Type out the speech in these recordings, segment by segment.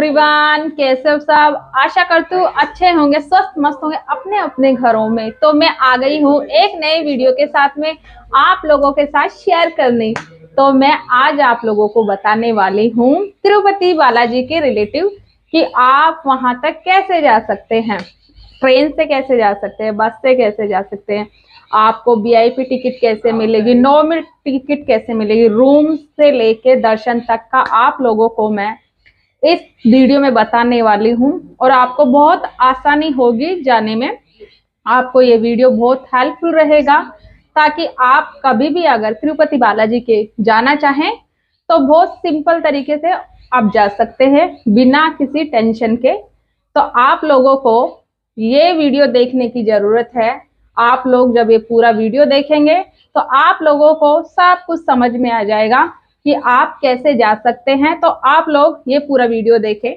Everyone, कैसे हो सब। आशा करती हूँ अच्छे होंगे, स्वस्थ मस्त होंगे अपने अपने घरों में। तो मैं आ गई हूँ एक नए वीडियो के साथ में आप लोगों के साथ शेयर करने। तो मैं आज आप लोगों को बताने वाली हूँ तिरुपति बालाजी के रिलेटिव कि आप वहां तक कैसे जा सकते हैं, ट्रेन से कैसे जा सकते हैं, बस से कैसे जा सकते हैं, आपको वीआईपी टिकट कैसे मिलेगी, नॉर्मल टिकट कैसे मिलेगी, रूम से लेके दर्शन तक का आप लोगों को मैं इस वीडियो में बताने वाली हूँ। और आपको बहुत आसानी होगी जाने में। आपको ये वीडियो बहुत हेल्पफुल रहेगा ताकि आप कभी भी अगर तिरुपति बालाजी के जाना चाहें तो बहुत सिंपल तरीके से आप जा सकते हैं बिना किसी टेंशन के। तो आप लोगों को ये वीडियो देखने की जरूरत है। आप लोग जब ये पूरा वीडियो देखेंगे तो आप लोगों को सब कुछ समझ में आ जाएगा कि आप कैसे जा सकते हैं। तो आप लोग ये पूरा वीडियो देखें।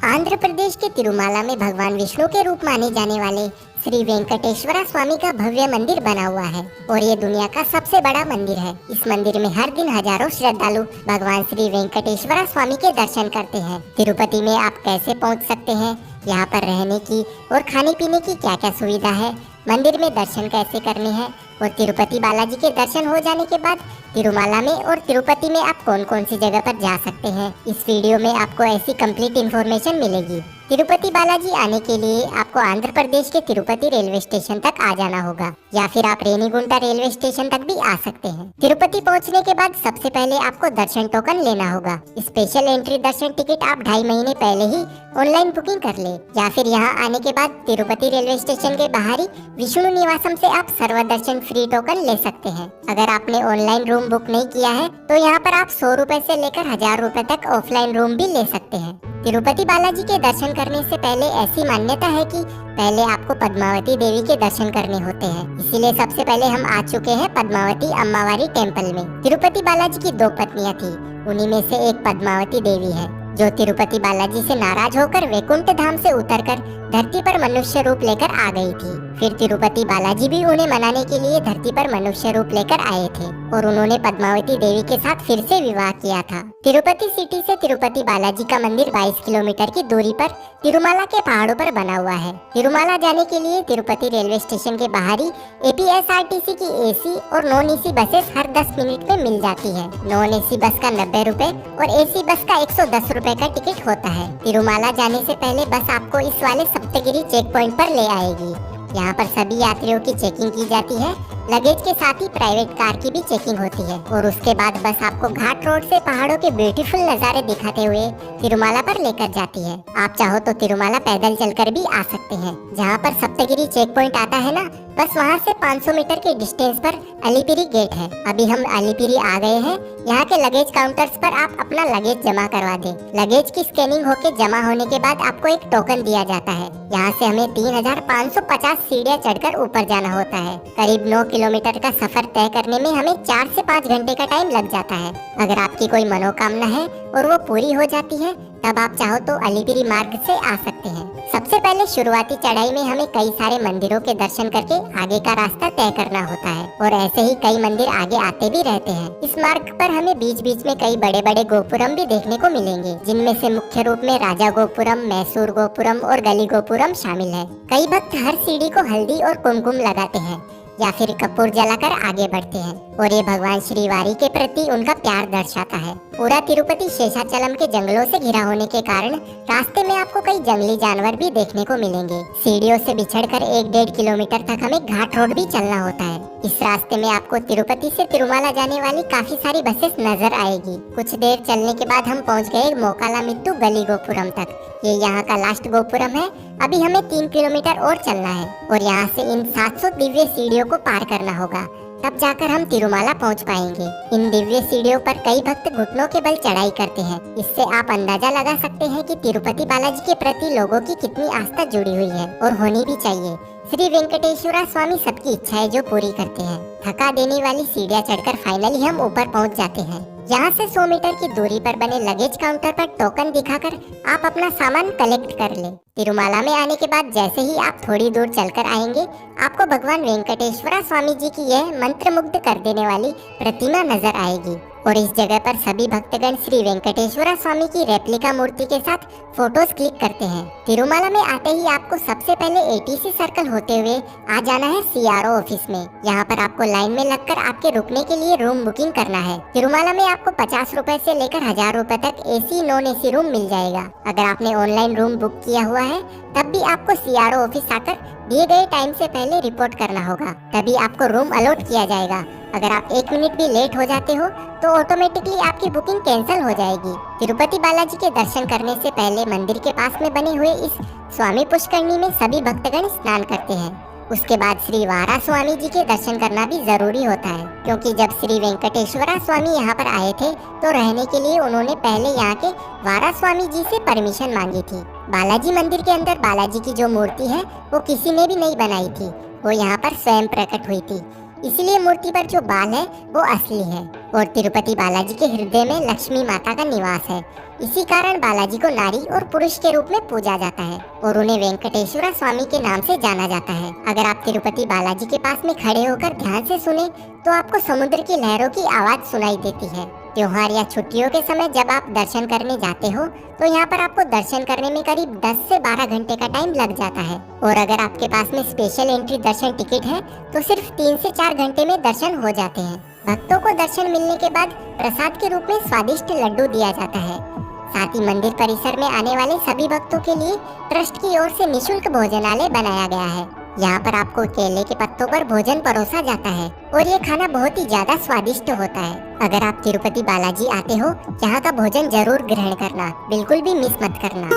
आंध्र प्रदेश के तिरुमाला में भगवान विष्णु के रूप माने जाने वाले श्री वेंकटेश्वरा स्वामी का भव्य मंदिर बना हुआ है और ये दुनिया का सबसे बड़ा मंदिर है। इस मंदिर में हर दिन हजारों श्रद्धालु भगवान श्री वेंकटेश्वरा स्वामी के दर्शन करते हैं। तिरुपति में आप कैसे पहुंच सकते हैं, यहाँ पर रहने की और खाने पीने की क्या क्या सुविधा है, मंदिर में दर्शन कैसे करने हैं और तिरुपति बालाजी के दर्शन हो जाने के बाद तिरुमाला में और तिरुपति में आप कौन कौन सी जगह पर जा सकते हैं, इस वीडियो में आपको ऐसी कंप्लीट इन्फॉर्मेशन मिलेगी। तिरुपति बालाजी आने के लिए आपको आंध्र प्रदेश के तिरुपति रेलवे स्टेशन तक आ जाना होगा या फिर आप रेनीगुंटा रेलवे स्टेशन तक भी आ सकते हैं। तिरुपति पहुंचने के बाद सबसे पहले आपको दर्शन टोकन लेना होगा। स्पेशल एंट्री दर्शन टिकट आप 2.5 महीने पहले ही ऑनलाइन बुकिंग कर ले या फिर यहाँ आने के बाद तिरुपति रेलवे स्टेशन के बाहरी विष्णु निवासम से आप सर्व दर्शन फ्री टोकन ले सकते हैं। अगर आपने ऑनलाइन रूम बुक नहीं किया है तो यहाँ पर आप 100 रुपए से लेकर 1000 रुपए तक ऑफलाइन रूम भी ले सकते हैं। तिरुपति बालाजी के दर्शन करने से पहले ऐसी मान्यता है कि पहले आपको पद्मावती देवी के दर्शन करने होते हैं, इसीलिए सबसे पहले हम आ चुके हैं पद्मावती अम्मावारी टेम्पल में। तिरुपति बालाजी की 2 पत्नियां थी, उन्हीं में से एक पद्मावती देवी है जो तिरुपति बालाजी से नाराज होकर वैकुंठ धाम से उतरकर धरती पर मनुष्य रूप लेकर आ गई थी। फिर तिरुपति बालाजी भी उन्हें मनाने के लिए धरती पर मनुष्य रूप लेकर आए थे और उन्होंने पद्मावती देवी के साथ फिर से विवाह किया था। तिरुपति सिटी से तिरुपति बालाजी का मंदिर 22 किलोमीटर की दूरी पर तिरुमाला के पहाड़ों पर बना हुआ है। तिरुमाला जाने के लिए तिरुपति रेलवे स्टेशन के बाहरी एपीएसआरटीसी की एसी और नॉन एसी बसेस हर 10 मिनट में मिल जाती है। नॉन एसी बस का 90 रुपए और एसी बस का 110 रुपए का टिकट होता है। तिरुमाला जाने से पहले बस आपको इस वाले सप्तगिरी चेक पॉइंट पर ले आएगी। यहाँ पर सभी यात्रियों की चेकिंग की जाती है, लगेज के साथ ही प्राइवेट कार की भी चेकिंग होती है और उसके बाद बस आपको घाट रोड से पहाड़ों के ब्यूटीफुल नज़ारे दिखाते हुए तिरुमाला पर लेकर जाती है। आप चाहो तो तिरुमाला पैदल चलकर भी आ सकते हैं। जहाँ पर सप्तगिरी चेक पॉइंट आता है ना, बस वहाँ से 500 मीटर के डिस्टेंस पर अलीपिरी गेट है। अभी हम अलीपिरी आ गए हैं। यहाँ के लगेज काउंटर्स पर आप अपना लगेज जमा करवा दें। लगेज की स्कैनिंग होके जमा होने के बाद आपको एक टोकन दिया जाता है। यहाँ से हमें 3550 सीढ़ियाँ चढ़कर ऊपर जाना होता है। करीब 9 किलोमीटर का सफर तय करने में हमें 4 से 5 घंटे का टाइम लग जाता है। अगर आपकी कोई मनोकामना है और वो पूरी हो जाती है तब आप चाहो तो अलीपिरी मार्ग से आ सकते हैं। सबसे पहले शुरुआती चढ़ाई में हमें कई सारे मंदिरों के दर्शन करके आगे का रास्ता तय करना होता है और ऐसे ही कई मंदिर आगे आते भी रहते हैं। इस मार्ग पर हमें बीच बीच में कई बड़े बड़े गोपुरम भी देखने को मिलेंगे, जिनमें से मुख्य रूप में राजा गोपुरम, मैसूर गोपुरम और गली गोपुरम शामिल है। कई भक्त हर सीढ़ी को हल्दी और कुमकुम लगाते हैं या फिर कपूर जलाकर आगे बढ़ते हैं और ये भगवान श्रीवारी के प्रति उनका प्यार दर्शाता है। पूरा तिरुपति शेषाचलम के जंगलों से घिरा होने के कारण रास्ते में आपको कई जंगली जानवर भी देखने को मिलेंगे। सीढ़ियों से बिछड़कर 1-1.5 किलोमीटर तक हमें घाट रोड भी चलना होता है। इस रास्ते में आपको तिरुपति से तिरुमाला जाने वाली काफी सारी बसेस नजर आएगी। कुछ देर चलने के बाद हम पहुंच गए मोकालामिट्टू गली गोपुरम तक। ये यहाँ का लास्ट गोपुरम है। अभी हमें 3 किलोमीटर और चलना है और यहाँ से इन 700 दिव्य सीढ़ियों को पार करना होगा, तब जाकर हम तिरुमाला पहुंच पाएंगे। इन दिव्य सीढ़ियों पर कई भक्त घुटनों के बल चढ़ाई करते हैं। इससे आप अंदाजा लगा सकते हैं कि तिरुपति बालाजी के प्रति लोगों की कितनी आस्था जुड़ी हुई है और होनी भी चाहिए। श्री वेंकटेश्वरा स्वामी सबकी इच्छाएं जो पूरी करते हैं। थका देने वाली सीढ़ियां चढ़कर फाइनली हम ऊपर पहुंच जाते हैं। यहाँ से 100 मीटर की दूरी पर बने लगेज काउंटर पर टोकन दिखाकर आप अपना सामान कलेक्ट कर ले। तिरुमाला में आने के बाद जैसे ही आप थोड़ी दूर चलकर आएंगे, आपको भगवान वेंकटेश्वरा स्वामी जी की यह मंत्रमुग्ध कर देने वाली प्रतिमा नजर आएगी। और इस जगह पर सभी भक्तगण श्री वेंकटेश्वरा स्वामी की रेप्लिका मूर्ति के साथ फोटोज क्लिक करते हैं। तिरुमाला में आते ही आपको सबसे पहले एटीसी सर्कल होते हुए आ जाना है सीआरओ ऑफिस में। यहाँ पर आपको लाइन में लगकर आपके रुकने के लिए रूम बुकिंग करना है। तिरुमाला में आपको 50 रुपए से लेकर 1000 रुपए तक एसी नॉन एसी रूम मिल जाएगा। अगर आपने ऑनलाइन रूम बुक किया हुआ है तब भी आपको सीआरओ ऑफिस आकर दिए गए टाइम से पहले रिपोर्ट करना होगा, तभी आपको रूम अलॉट किया जाएगा। अगर आप 1 मिनट भी लेट हो जाते हो तो ऑटोमेटिकली आपकी बुकिंग कैंसिल हो जाएगी। तिरुपति बालाजी के दर्शन करने से पहले मंदिर के पास में बने हुए इस स्वामी पुष्करणी में सभी भक्तगण स्नान करते हैं। उसके बाद श्री वारा स्वामी जी के दर्शन करना भी जरूरी होता है, क्योंकि जब श्री वेंकटेश्वरा स्वामी यहाँ पर आए थे तो रहने के लिए उन्होंने पहले यहाँ के वारा स्वामी जी से परमिशन मांगी थी। बालाजी मंदिर के अंदर बालाजी की जो मूर्ति है वो किसी ने भी नहीं बनाई थी, वो यहाँ पर स्वयं प्रकट हुई थी, इसलिए मूर्ति पर जो बाल है वो असली है। और तिरुपति बालाजी के हृदय में लक्ष्मी माता का निवास है, इसी कारण बालाजी को नारी और पुरुष के रूप में पूजा जाता है और उन्हें वेंकटेश्वरा स्वामी के नाम से जाना जाता है। अगर आप तिरुपति बालाजी के पास में खड़े होकर ध्यान से सुने तो आपको समुद्र की लहरों की आवाज सुनाई देती है। त्योहार या छुट्टियों के समय जब आप दर्शन करने जाते हो तो यहाँ पर आपको दर्शन करने में करीब 10 से 12 घंटे का टाइम लग जाता है। और अगर आपके पास में स्पेशल एंट्री दर्शन टिकट है तो सिर्फ 3 से 4 घंटे में दर्शन हो जाते हैं। भक्तों को दर्शन मिलने के बाद प्रसाद के रूप में स्वादिष्ट लड्डू दिया जाता है। साथ ही मंदिर परिसर में आने वाले सभी भक्तों के लिए ट्रस्ट की ओर से निःशुल्क भोजनालय बनाया गया है। यहाँ पर आपको केले के पत्तों पर भोजन परोसा जाता है और ये खाना बहुत ही ज्यादा स्वादिष्ट होता है। अगर आप तिरुपति बालाजी आते हो, यहाँ का भोजन जरूर ग्रहण करना, बिल्कुल भी मिस मत करना।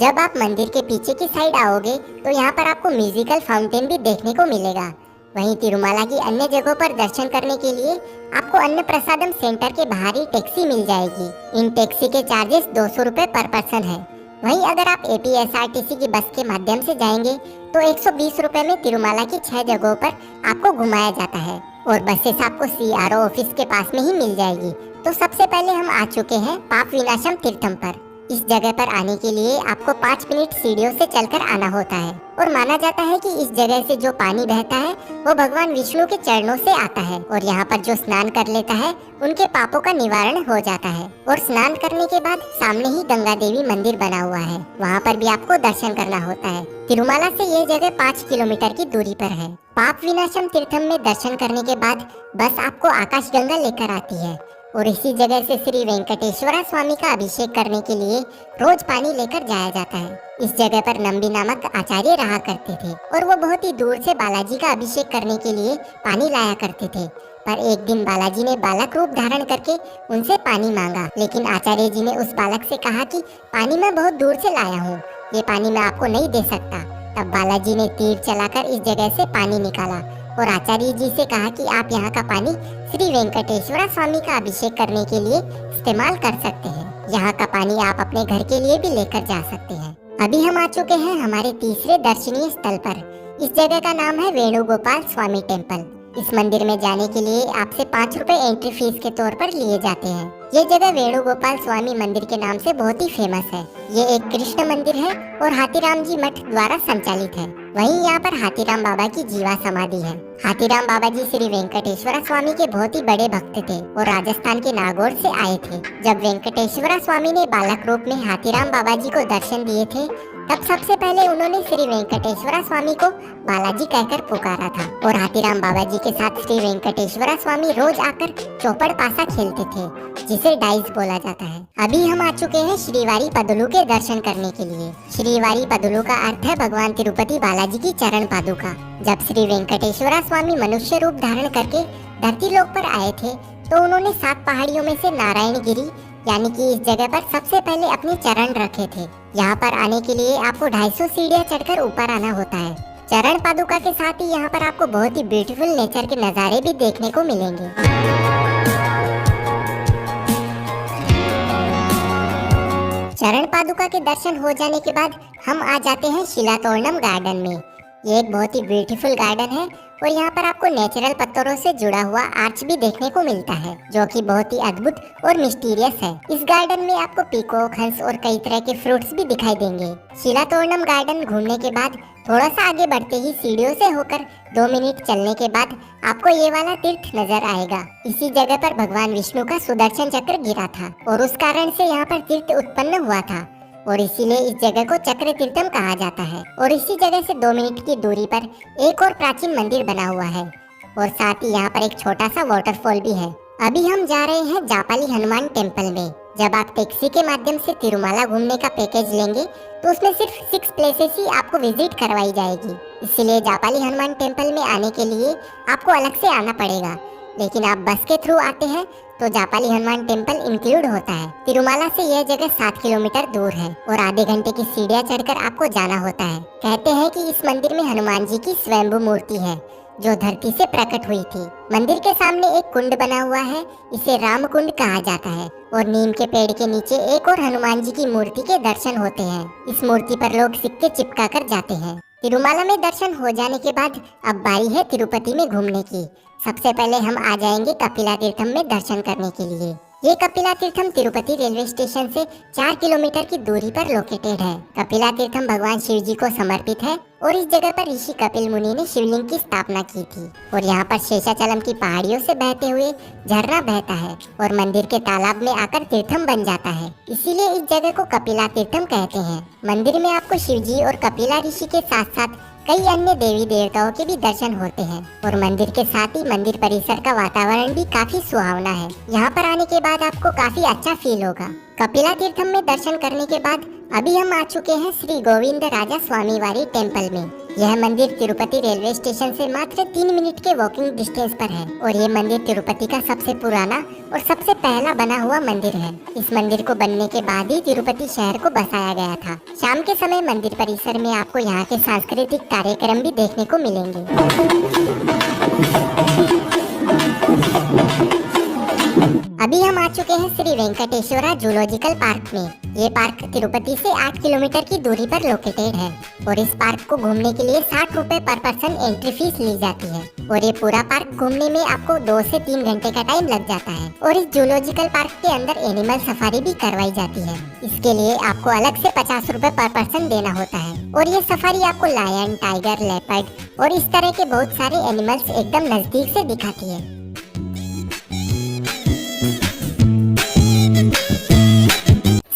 जब आप मंदिर के पीछे की साइड आओगे तो यहाँ पर आपको म्यूजिकल फाउंटेन भी देखने को मिलेगा। वहीं तिरुमाला की अन्य जगहों पर दर्शन करने के लिए आपको अन्न प्रसादम सेंटर के बाहर ही टैक्सी मिल जाएगी। इन टैक्सी के चार्जेस 200 रुपए पर पर्सन है। वहीं अगर आप APSRTC की बस के माध्यम से जाएंगे तो 120 रुपए में तिरुमाला की 6 जगहों पर आपको घुमाया जाता है और बसेस आपको CRO ऑफिस के पास में ही मिल जाएगी। तो सबसे पहले हम आ चुके हैं पाप विनाशम तीर्थम पर। इस जगह पर आने के लिए आपको 5 मिनट सीढ़ियों से चलकर आना होता है और माना जाता है कि इस जगह से जो पानी बहता है वो भगवान विष्णु के चरणों से आता है और यहाँ पर जो स्नान कर लेता है उनके पापों का निवारण हो जाता है। और स्नान करने के बाद सामने ही गंगा देवी मंदिर बना हुआ है, वहाँ पर भी आपको दर्शन करना होता है। तिरुमाला से ये जगह 5 किलोमीटर की दूरी पर है। पाप विनाशम तीर्थम में दर्शन करने के बाद बस आपको आकाश गंगा लेकर आती है और इसी जगह से श्री वेंकटेश्वरा स्वामी का अभिषेक करने के लिए रोज पानी लेकर जाया जाता है। इस जगह पर नंबी नामक आचार्य रहा करते थे और वो बहुत ही दूर से बालाजी का अभिषेक करने के लिए पानी लाया करते थे। पर एक दिन बालाजी ने बालक रूप धारण करके उनसे पानी मांगा, लेकिन आचार्य जी ने उस बालक से कहा कि पानी मैं बहुत दूर से लाया हूँ, ये पानी मैं आपको नहीं दे सकता। तब बालाजी ने तीर चलाकर इस जगह से पानी निकाला और आचार्य जी से कहा कि आप यहाँ का पानी श्री वेंकटेश्वरा स्वामी का अभिषेक करने के लिए इस्तेमाल कर सकते हैं। यहाँ का पानी आप अपने घर के लिए भी लेकर जा सकते हैं। अभी हम आ चुके हैं हमारे तीसरे दर्शनीय स्थल पर। इस जगह का नाम है वेणुगोपाल स्वामी टेम्पल। इस मंदिर में जाने के लिए आपसे 5 रुपए एंट्री फीस के तौर पर लिए जाते हैं। ये जगह वेणुगोपाल स्वामी मंदिर के नाम से बहुत ही फेमस है। ये एक कृष्ण मंदिर है और हाथीराम जी मठ द्वारा संचालित है। वहीं यहाँ पर हाथीराम बाबा की जीवा समाधि है। हाथीराम बाबा जी श्री वेंकटेश्वरा स्वामी के बहुत ही बड़े भक्त थे और राजस्थान के नागौर से आए थे। जब वेंकटेश्वरा स्वामी ने बालक रूप में हाथीराम बाबा जी को दर्शन दिए थे तब सबसे पहले उन्होंने श्री वेंकटेश्वरा स्वामी को बालाजी कहकर पुकारा था और हाथीराम बाबा जी के साथ श्री वेंकटेश्वरा स्वामी रोज आकर चौपड़ पासा खेलते थे, जिसे डाइस बोला जाता है। अभी हम आ चुके हैं श्रीवारी पदुलू के दर्शन करने के लिए। श्रीवारी पदुलू का अर्थ है भगवान तिरुपति बालाजी की चरण पादुका। जब श्री वेंकटेश्वरा स्वामी मनुष्य रूप धारण करके धरती लोक पर आए थे तो उन्होंने 7 पहाड़ियों में से नारायणगिरी यानी कि इस जगह पर सबसे पहले अपने चरण रखे थे। यहाँ पर आने के लिए आपको 250 सीढ़ियाँ चढ़कर ऊपर आना होता है। चरण पादुका के साथ ही यहाँ पर आपको बहुत ही ब्यूटीफुल नेचर के नज़ारे भी देखने को मिलेंगे। चरण पादुका के दर्शन हो जाने के बाद हम आ जाते हैं शिलातोरणम गार्डन में। ये एक बहुत ही ब्यूटीफुल गार्डन है और यहाँ पर आपको नेचुरल पत्थरों से जुड़ा हुआ आर्च भी देखने को मिलता है, जो कि बहुत ही अद्भुत और मिस्टीरियस है। इस गार्डन में आपको पीकॉक, हंस और कई तरह के फ्रूट्स भी दिखाई देंगे। शिलातोरणम गार्डन घूमने के बाद थोड़ा सा आगे बढ़ते ही सीढ़ियों से होकर 2 मिनट चलने के बाद आपको ये वाला तीर्थ नजर आएगा। इसी जगह पर भगवान विष्णु का सुदर्शन चक्र गिरा था और उस कारण से यहाँ पर तीर्थ उत्पन्न हुआ था और इसीलिए इस जगह को चक्र तीर्थम कहा जाता है। और इसी जगह से 2 मिनट की दूरी पर एक और प्राचीन मंदिर बना हुआ है और साथ ही यहाँ पर एक छोटा सा वाटरफॉल भी है। अभी हम जा रहे हैं जापाली हनुमान टेम्पल में। जब आप टैक्सी के माध्यम से तिरुमाला घूमने का पैकेज लेंगे तो उसमें सिर्फ 6 प्लेसेस ही आपको विजिट करवाई जाएगी। इसलिए जापाली हनुमान टेम्पल में आने के लिए आपको अलग से आना पड़ेगा, लेकिन आप बस के थ्रू आते हैं तो जापाली हनुमान टेम्पल इंक्लूड होता है। तिरुमाला से यह जगह 7 किलोमीटर दूर है और आधे घंटे की सीढ़ियां चढ़कर आपको जाना होता है। कहते हैं कि इस मंदिर में हनुमान जी की स्वयंभू मूर्ति है जो धरती से प्रकट हुई थी। मंदिर के सामने एक कुंड बना हुआ है, इसे राम कुंड कहा जाता है और नीम के पेड़ के नीचे एक और हनुमान जी की मूर्ति के दर्शन होते हैं। इस मूर्ति पर लोग सिक्के चिपका कर जाते हैं। तिरुमाला में दर्शन हो जाने के बाद अब बारी है तिरुपति में घूमने की। सबसे पहले हम आ जाएंगे कपिला तीर्थम में दर्शन करने के लिए। ये कपिला तीर्थम तिरुपति रेलवे स्टेशन से 4 किलोमीटर की दूरी पर लोकेटेड है। कपिला तीर्थम भगवान शिव जी को समर्पित है और इस जगह पर ऋषि कपिल मुनि ने शिवलिंग की स्थापना की थी और यहाँ पर शेषाचलम की पहाड़ियों से बहते हुए झरना बहता है और मंदिर के तालाब में आकर तीर्थम बन जाता है। इसीलिए इस जगह को कपिला तीर्थम कहते हैं। मंदिर में आपको शिव जी और कपिला ऋषि के साथ साथ कई अन्य देवी देवताओं के भी दर्शन होते हैं और मंदिर के साथ ही मंदिर परिसर का वातावरण भी काफी सुहावना है। यहाँ पर आने के बाद आपको काफी अच्छा फील होगा। कपिला तीर्थम में दर्शन करने के बाद अभी हम आ चुके हैं श्री गोविंद राजा स्वामी वारी टेम्पल में। यह मंदिर तिरुपति रेलवे स्टेशन से मात्र 3 मिनट के वॉकिंग डिस्टेंस पर है और यह मंदिर तिरुपति का सबसे पुराना और सबसे पहला बना हुआ मंदिर है। इस मंदिर को बनने के बाद ही तिरुपति शहर को बसाया गया था। शाम के समय मंदिर परिसर में आपको यहाँ के सांस्कृतिक कार्यक्रम भी देखने को मिलेंगे। अभी हम आ चुके हैं श्री वेंकटेश्वरा जूलॉजिकल पार्क में। ये पार्क तिरुपति से 8 किलोमीटर की दूरी पर लोकेटेड है और इस पार्क को घूमने के लिए 60 रुपए पर पर्सन एंट्री फीस ली जाती है और ये पूरा पार्क घूमने में आपको 2 से 3 घंटे का टाइम लग जाता है। और इस जूलॉजिकल पार्क के अंदर एनिमल सफारी भी करवाई जाती है। इसके लिए आपको अलग से 50 रुपए पर पर्सन देना होता है और ये सफारी आपको लायन, टाइगर, लेपर्ड और इस तरह के बहुत सारे एनिमल्स एकदम नजदीक से दिखाती है।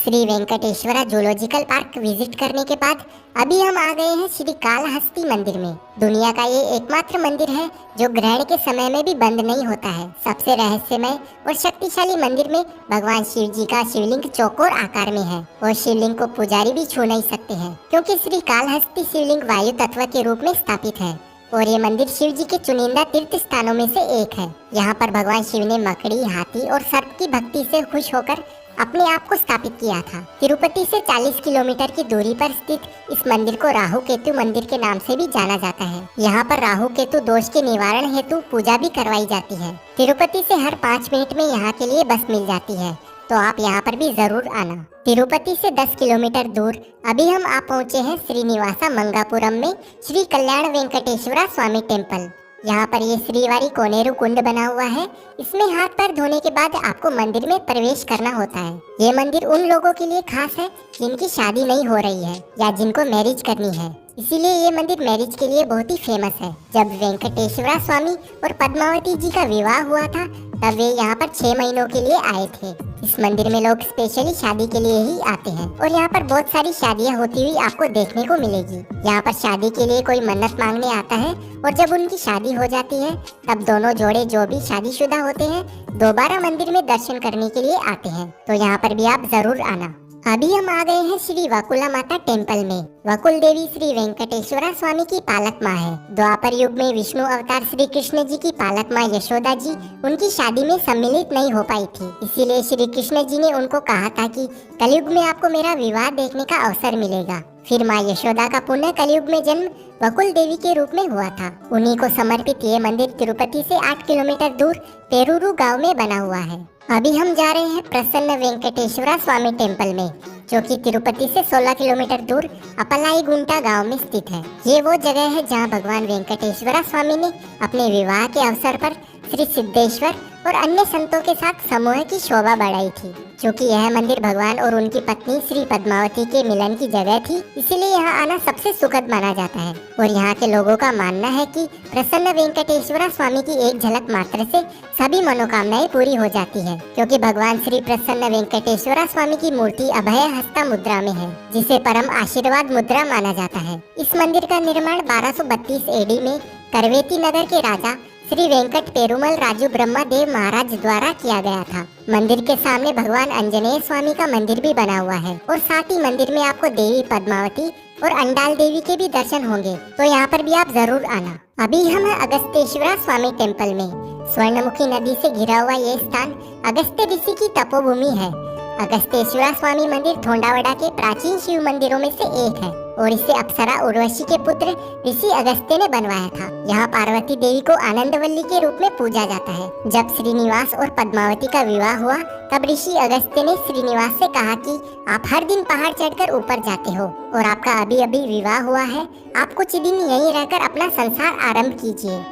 Shri Venkateswara zoological park visit करने के बाद अभी हम आ गए हैं श्री कालहस्ती मंदिर में। दुनिया का ये एकमात्र मंदिर है जो ग्रहण के समय में भी बंद नहीं होता है। सबसे रहस्यमय और शक्तिशाली मंदिर में भगवान शिव जी का शिवलिंग चौकोर आकार में है और शिवलिंग को पुजारी भी छू नहीं सकते हैं, क्योंकि श्री कालहस्ती शिवलिंग वायु तत्व के रूप में स्थापित है और ये मंदिर शिव जी के चुनिंदा तीर्थ स्थानों में से एक है। यहाँ पर भगवान शिव ने मकड़ी, हाथी और सर्प की भक्ति से खुश होकर अपने आप को स्थापित किया था। तिरुपति से 40 किलोमीटर की दूरी पर स्थित इस मंदिर को राहु केतु मंदिर के नाम से भी जाना जाता है। यहाँ पर राहु केतु दोष के निवारण हेतु पूजा भी करवाई जाती है। तिरुपति से हर 5 मिनट में यहाँ के लिए बस मिल जाती है, तो आप यहाँ पर भी जरूर आना। तिरुपति से 10 किलोमीटर दूर अभी हम आ पहुँचे हैं श्रीनिवासा मंगापुरम में श्री कल्याण वेंकटेश्वरा स्वामी टेम्पल। यहाँ पर ये श्रीवारी कोनेरू कुंड बना हुआ है। इसमें हाथ पैर धोने के बाद आपको मंदिर में प्रवेश करना होता है। ये मंदिर उन लोगों के लिए खास है जिनकी शादी नहीं हो रही है या जिनको मैरिज करनी है, इसीलिए ये मंदिर मैरिज के लिए बहुत ही फेमस है। जब वेंकटेश्वरा स्वामी और पद्मावती जी का विवाह हुआ था तब वे यहाँ पर 6 महीनों के लिए आए थे। इस मंदिर में लोग स्पेशली शादी के लिए ही आते हैं और यहाँ पर बहुत सारी शादियाँ होती हुई आपको देखने को मिलेगी। यहाँ पर शादी के लिए कोई मन्नत मांगने आता है और जब उनकी शादी हो जाती है तब दोनों जोड़े जो भी शादीशुदा होते हैं दोबारा मंदिर में दर्शन करने के लिए आते हैं, तो यहाँ पर भी आप जरूर आना। अभी हम आ गए हैं श्री वकुला माता टेम्पल में। वकुल देवी श्री वेंकटेश्वरा स्वामी की पालक माँ है। द्वापर युग में विष्णु अवतार श्री कृष्ण जी की पालक माँ यशोदा जी उनकी शादी में सम्मिलित नहीं हो पाई थी, इसीलिए श्री कृष्ण जी ने उनको कहा था कि कलयुग में आपको मेरा विवाह देखने का अवसर मिलेगा। फिर माँ यशोदा का पुनः कलयुग में जन्म वकुल देवी के रूप में हुआ था। उन्हीं को समर्पित ये मंदिर तिरुपति से 8 किलोमीटर दूर पेरूरू गांव में बना हुआ है। अभी हम जा रहे हैं प्रसन्न वेंकटेश्वरा स्वामी टेम्पल में। जो कि तिरुपति से 16 किलोमीटर दूर अपलाई गुंटा गांव में स्थित है। ये वो जगह है जहां भगवान वेंकटेश्वरा स्वामी ने अपने विवाह के अवसर पर श्री सिद्धेश्वर और अन्य संतों के साथ समूह की शोभा बढ़ाई थी। क्योंकि यह मंदिर भगवान और उनकी पत्नी श्री पद्मावती के मिलन की जगह थी, इसीलिए यहाँ आना सबसे सुखद माना जाता है। और यहाँ के लोगों का मानना है कि प्रसन्न वेंकटेश्वरा स्वामी की एक झलक मात्र से सभी मनोकामनाएं पूरी हो जाती है। क्योंकि भगवान श्री प्रसन्न वेंकटेश्वरा स्वामी की मूर्ति अभय हस्ता मुद्रा में है, जिसे परम आशीर्वाद मुद्रा माना जाता है। इस मंदिर का निर्माण 1232 एडी में करवेती नगर के राजा श्री वेंकट पेरुमल राजू ब्रह्मदेव महाराज द्वारा किया गया था। मंदिर के सामने भगवान अंजनेय स्वामी का मंदिर भी बना हुआ है और साथ ही मंदिर में आपको देवी पद्मावती और अंडाल देवी के भी दर्शन होंगे, तो यहाँ पर भी आप जरूर आना। अभी हम हैं अगस्तेश्वरा स्वामी टेम्पल में। स्वर्णमुखी नदी से घिरा हुआ ये स्थान अगस्त्य ऋषि की तपोभूमि है। अगस्तेश्वरा स्वामी मंदिर थोंडावड़ा के प्राचीन शिव मंदिरों में से एक है और इसे अप्सरा उर्वशी के पुत्र ऋषि अगस्त्य ने बनवाया था। यहाँ पार्वती देवी को आनंदवल्ली के रूप में पूजा जाता है। जब श्रीनिवास और पद्मावती का विवाह हुआ तब ऋषि अगस्त्य ने श्रीनिवास से कहा कि आप हर दिन पहाड़ चढ़कर ऊपर जाते हो और आपका अभी अभी विवाह हुआ है, आप कुछ दिन यहीं रहकर अपना संसार आरंभ कीजिए।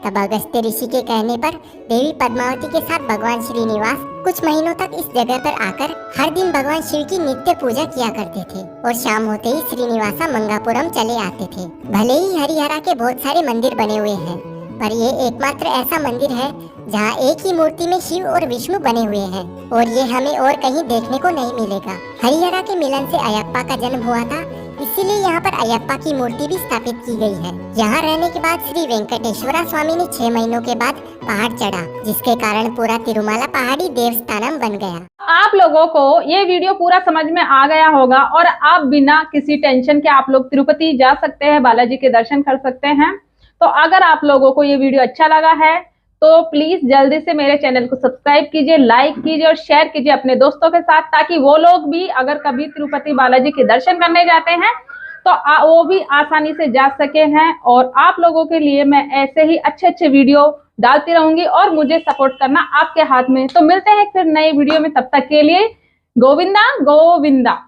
तब अगस्त्य ऋषि के कहने पर देवी पद्मावती के साथ भगवान श्रीनिवास कुछ महीनों तक इस जगह पर आकर हर दिन भगवान शिव की नित्य पूजा किया करते थे और शाम होते ही श्रीनिवासा मंगापुरम चले आते थे। भले ही हरिहरा के बहुत सारे मंदिर बने हुए हैं, पर ये एकमात्र ऐसा मंदिर है जहाँ एक ही मूर्ति में शिव और विष्णु बने हुए हैं और ये हमें और कहीं देखने को नहीं मिलेगा। हरिहरा के मिलन से अयप्पा का जन्म हुआ था, इसीलिए यहाँ पर अयप्पा की मूर्ति भी स्थापित की गई है। यहाँ रहने के बाद श्री वेंकटेश्वरा स्वामी ने 6 महीनों के बाद पहाड़ चढ़ा, जिसके कारण पूरा तिरुमाला पहाड़ी देवस्थानम बन गया। आप लोगों को ये वीडियो पूरा समझ में आ गया होगा और आप बिना किसी टेंशन के आप लोग तिरुपति जा सकते हैं, बालाजी के दर्शन कर सकते हैं। तो अगर आप लोगों को ये वीडियो अच्छा लगा है तो प्लीज जल्दी से मेरे चैनल को सब्सक्राइब कीजिए, लाइक कीजिए और शेयर कीजिए अपने दोस्तों के साथ, ताकि वो लोग भी अगर कभी तिरुपति बालाजी के दर्शन करने जाते हैं तो वो भी आसानी से जा सके हैं। और आप लोगों के लिए मैं ऐसे ही अच्छे अच्छे वीडियो डालती रहूंगी और मुझे सपोर्ट करना आपके हाथ में। तो मिलते हैं फिर नई वीडियो में, तब तक के लिए गोविंदा गोविंदा।